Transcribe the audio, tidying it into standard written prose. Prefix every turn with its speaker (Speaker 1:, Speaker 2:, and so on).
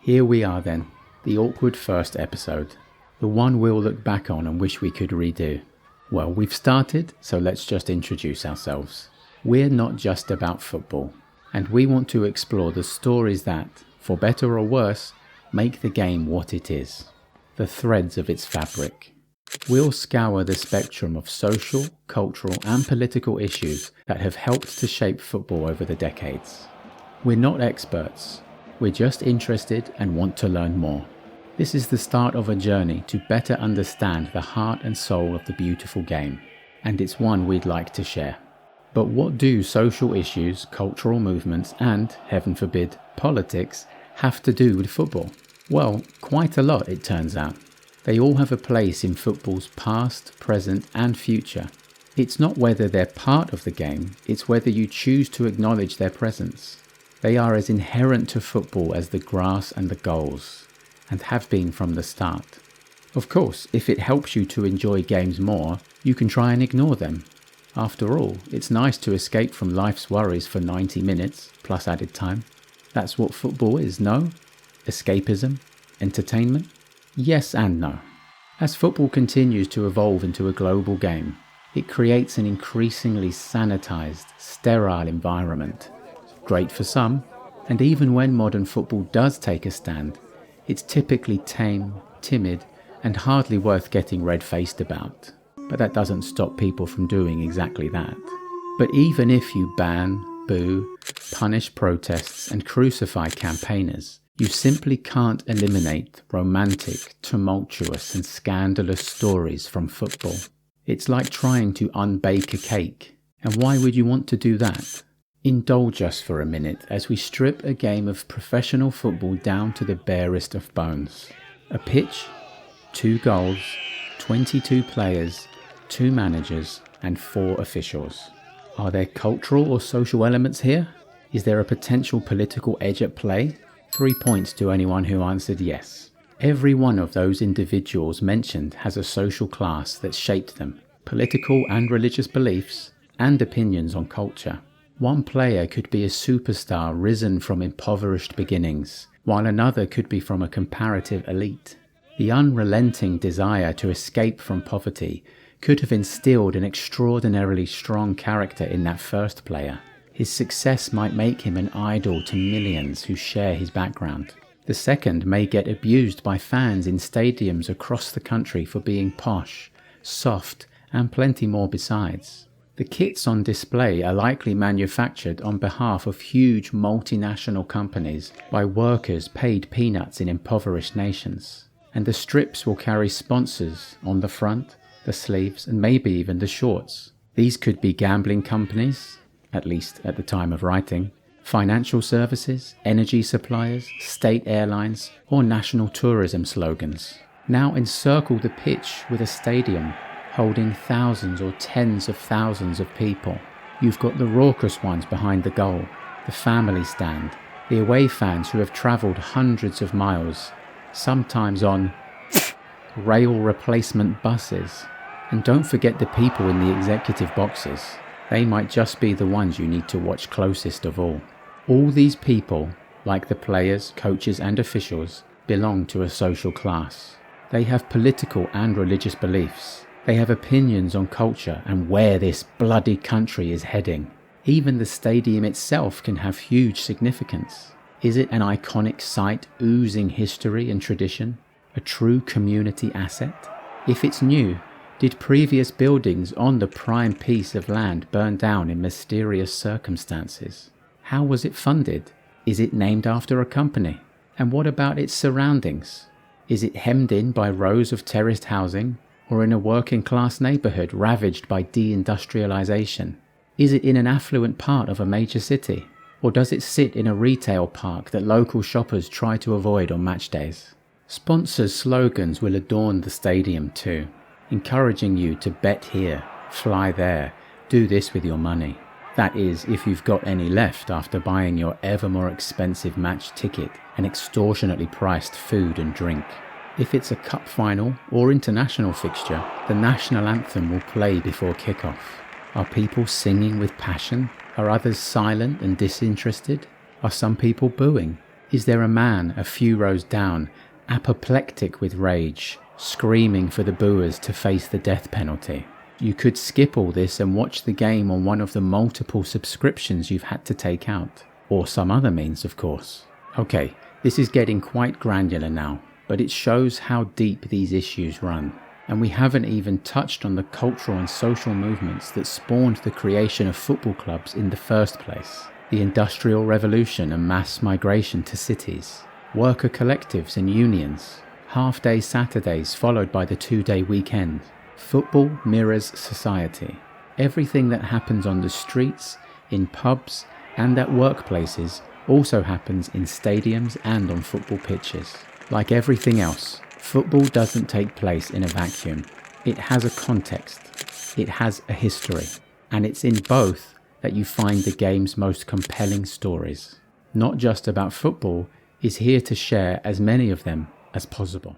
Speaker 1: Here we are then, the awkward first episode. The one we'll look back on and wish we could redo. Well, we've started, so let's just introduce ourselves. We're not just about football, and we want to explore the stories that, for better or worse, make the game what it is. The threads of its fabric. We'll scour the spectrum of social, cultural and political issues that have helped to shape football over the decades. We're not experts. We're just interested and want to learn more. This is the start of a journey to better understand the heart and soul of the beautiful game, and it's one we'd like to share. But what do social issues, cultural movements and, heaven forbid, politics have to do with football? Well, quite a lot it turns out. They all have a place in football's past, present and future. It's not whether they're part of the game, it's whether you choose to acknowledge their presence. They are as inherent to football as the grass and the goals, and have been from the start. Of course, if it helps you to enjoy games more, you can try and ignore them. After all, it's nice to escape from life's worries for 90 minutes, plus added time. That's what football is, no? Escapism? Entertainment? Yes and no. As football continues to evolve into a global game, it creates an increasingly sanitized, sterile environment. Great for some, and even when modern football does take a stand, it's typically tame, timid, and hardly worth getting red-faced about. But that doesn't stop people from doing exactly that. But even if you ban, boo, punish protests and crucify campaigners, you simply can't eliminate romantic, tumultuous and scandalous stories from football. It's like trying to unbake a cake. And why would you want to do that? Indulge us for a minute as we strip a game of professional football down to the barest of bones. A pitch, 2 goals, 22 players, 2 managers and 4 officials. Are there cultural or social elements here? Is there a potential political edge at play? 3 points to anyone who answered yes. Every one of those individuals mentioned has a social class that shaped them, political and religious beliefs, and opinions on culture. One player could be a superstar risen from impoverished beginnings, while another could be from a comparative elite. The unrelenting desire to escape from poverty could have instilled an extraordinarily strong character in that first player. His success might make him an idol to millions who share his background. The second may get abused by fans in stadiums across the country for being posh, soft, and plenty more besides. The kits on display are likely manufactured on behalf of huge multinational companies by workers paid peanuts in impoverished nations. And the strips will carry sponsors on the front, the sleeves, and maybe even the shorts. These could be gambling companies, at least at the time of writing, financial services, energy suppliers, state airlines, or national tourism slogans. Now encircle the pitch with a stadium holding thousands or tens of thousands of people. You've got the raucous ones behind the goal, the family stand, the away fans who have travelled hundreds of miles, sometimes on rail replacement buses. And don't forget the people in the executive boxes. They might just be the ones you need to watch closest of all. All these people, like the players, coaches and officials, belong to a social class. They have political and religious beliefs. They have opinions on culture and where this bloody country is heading. Even the stadium itself can have huge significance. Is it an iconic site oozing history and tradition? A true community asset? If it's new, did previous buildings on the prime piece of land burn down in mysterious circumstances? How was it funded? Is it named after a company? And what about its surroundings? Is it hemmed in by rows of terraced housing, or in a working-class neighbourhood ravaged by deindustrialisation? Is it in an affluent part of a major city? Or does it sit in a retail park that local shoppers try to avoid on match days? Sponsors' slogans will adorn the stadium too, encouraging you to bet here, fly there, do this with your money. That is, if you've got any left after buying your ever more expensive match ticket and extortionately priced food and drink. If it's a cup final or international fixture, the national anthem will play before kickoff. Are people singing with passion? Are others silent and disinterested? Are some people booing? Is there a man a few rows down, apoplectic with rage, screaming for the booers to face the death penalty? You could skip all this and watch the game on one of the multiple subscriptions you've had to take out. Or some other means, of course. Okay, this is getting quite granular now, but it shows how deep these issues run. And we haven't even touched on the cultural and social movements that spawned the creation of football clubs in the first place. The Industrial Revolution and mass migration to cities. Worker collectives and unions. Half-day Saturdays followed by the 2-day weekend. Football mirrors society. Everything that happens on the streets, in pubs, and at workplaces also happens in stadiums and on football pitches. Like everything else, football doesn't take place in a vacuum. It has a context, it has a history, and it's in both that you find the game's most compelling stories. Not Just About Football is here to share as many of them as possible.